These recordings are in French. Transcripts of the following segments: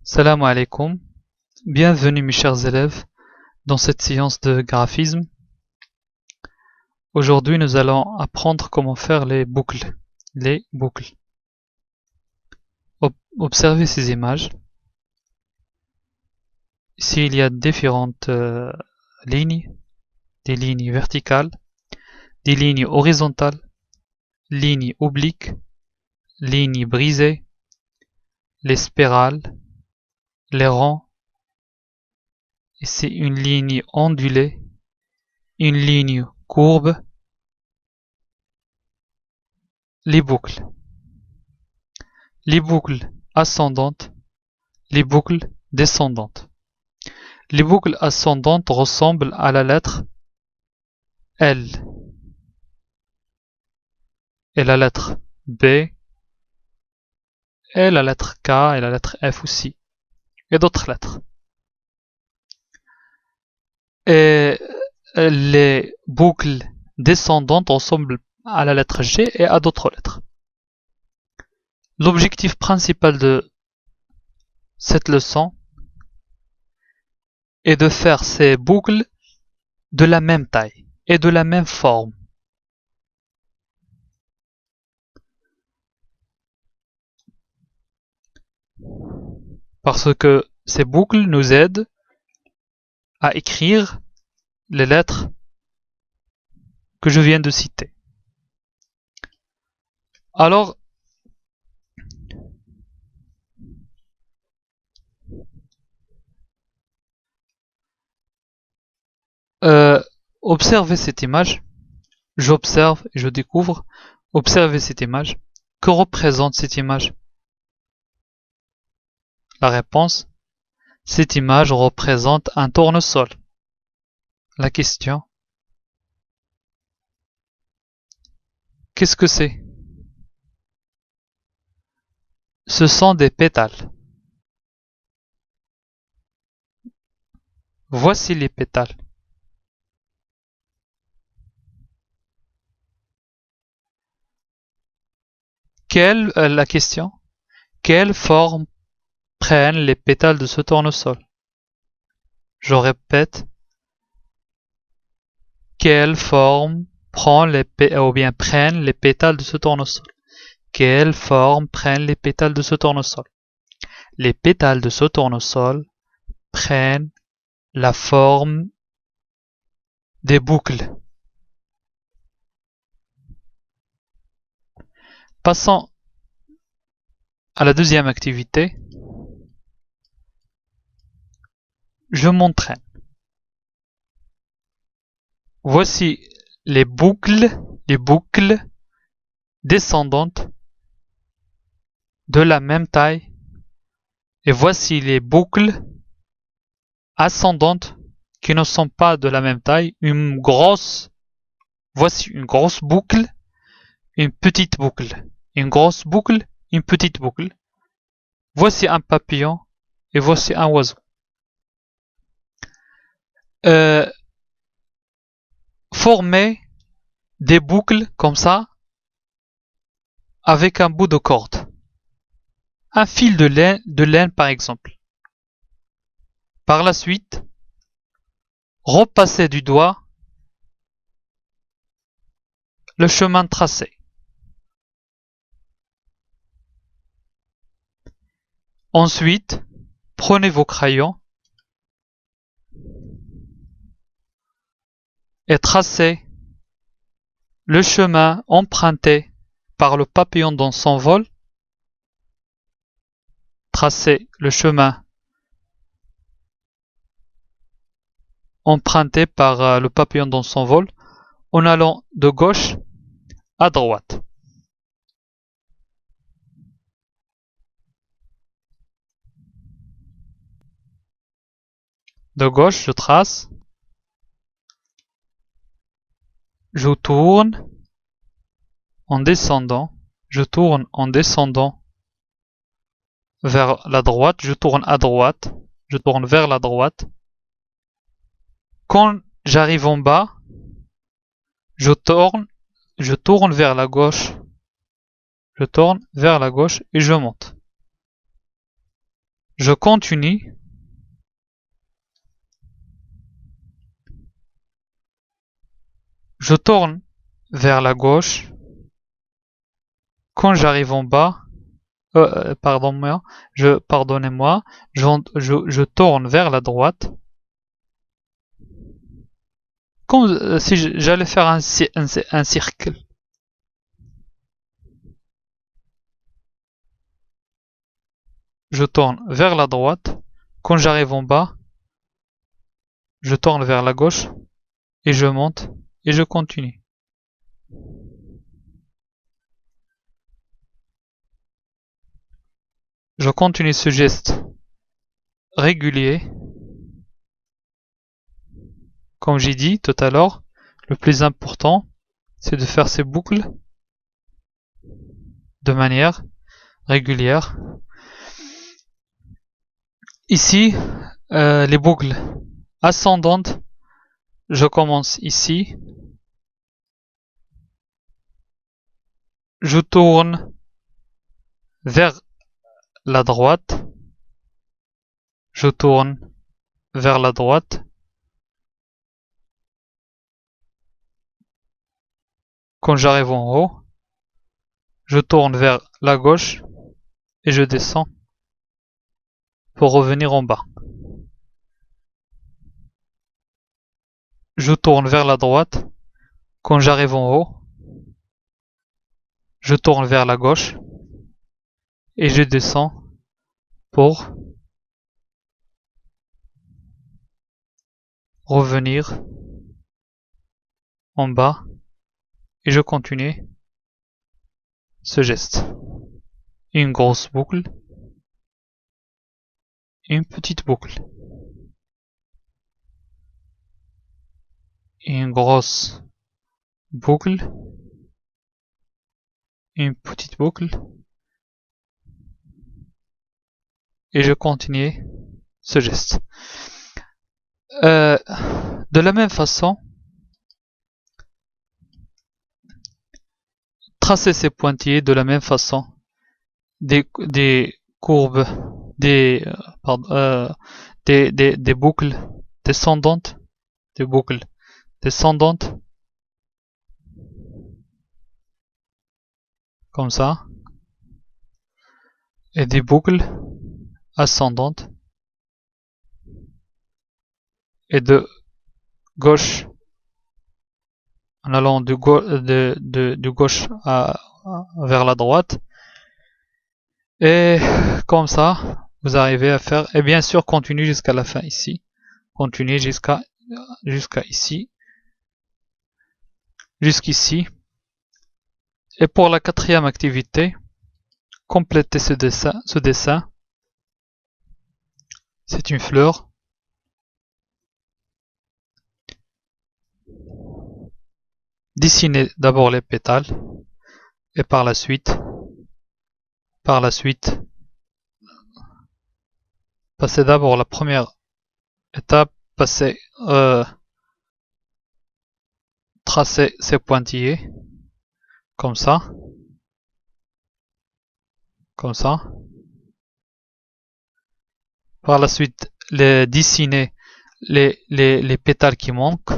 Salam alaikum, bienvenue mes chers élèves dans cette séance de graphisme. Aujourd'hui nous allons apprendre comment faire les boucles. Observez ces images. Ici il y a différentes lignes, des lignes verticales, des lignes horizontales, lignes obliques, lignes brisées, les spirales, les ronds. Ici une ligne ondulée, une ligne courbe, les boucles ascendantes, les boucles descendantes. Les boucles ascendantes ressemblent à la lettre L et la lettre B et la lettre K et la lettre F aussi et d'autres lettres. Et les boucles descendantes ressemblent à la lettre G et à d'autres lettres. L'objectif principal de cette leçon est de faire ces boucles de la même taille et de la même forme. Parce que ces boucles nous aident à écrire les lettres que je viens de citer. Alors, observez cette image. J'observe et je découvre. Observez cette image. Que représente cette image? La réponse, cette image représente un tournesol. La question, qu'est-ce que c'est? Ce sont des pétales. Voici les pétales. La question, quelle forme prennent les pétales de ce tournesol? Je répète, quelle forme prennent les pétales de ce tournesol? Quelle forme prennent les pétales de ce tournesol? Les pétales de ce tournesol prennent la forme des boucles. Passons à la deuxième activité. Je m'entraîne. Voici les boucles descendantes de la même taille et voici les boucles ascendantes qui ne sont pas de la même taille. Voici une grosse boucle, une petite boucle, une grosse boucle, une petite boucle. Voici un papillon et voici un oiseau. Former des boucles comme ça avec un bout de corde. Un fil de laine par exemple. Par la suite, repasser du doigt le chemin tracé. Ensuite, prenez vos crayons et tracez le chemin emprunté par le papillon dans son vol. Tracez le chemin emprunté par le papillon dans son vol en allant de gauche à droite. De gauche, je trace. Je tourne en descendant. Je tourne en descendant vers la droite. Je tourne à droite. Je tourne vers la droite. Quand j'arrive en bas, je tourne vers la gauche. Je tourne vers la gauche et je monte. Je continue. Je tourne vers la gauche. Quand j'arrive en bas, pardonnez-moi, je tourne vers la droite. Comme si j'allais faire un cercle. Je tourne vers la droite. Quand j'arrive en bas, je tourne vers la gauche et je monte et je continue. Je continue ce geste régulier. Comme j'ai dit tout à l'heure, le plus important, c'est de faire ces boucles de manière régulière. Ici, les boucles ascendantes, je commence ici. Je tourne vers la droite. Je tourne vers la droite. Quand j'arrive en haut, je tourne vers la gauche et je descends pour revenir en bas. Je tourne vers la droite. Quand j'arrive en haut, je tourne vers la gauche et je descends pour revenir en bas et je continue ce geste. Une grosse boucle, une petite boucle, une grosse boucle, une petite boucle et je continue ce geste. De la même façon, tracer ces pointillés de la même façon, des courbes, des boucles descendantes, comme ça, et des boucles ascendantes, et de gauche, en allant de gauche vers la droite, et comme ça, vous arrivez à faire, et bien sûr, continuez jusqu'à la fin ici, continuez jusqu'à ici, jusqu'ici. Et pour la quatrième activité, complétez ce dessin. C'est une fleur. Dessinez d'abord les pétales et par la suite, passez d'abord la première étape, tracez ces pointillés comme ça. Par la suite, dessiner les pétales qui manquent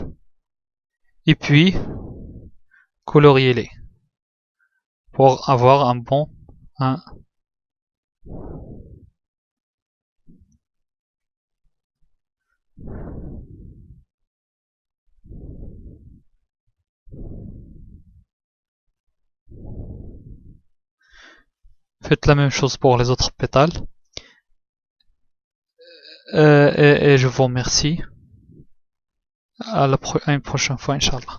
et puis coloriez-les pour avoir un bon Faites la même chose pour les autres pétales. Et je vous remercie. À une prochaine fois, Inch'Allah.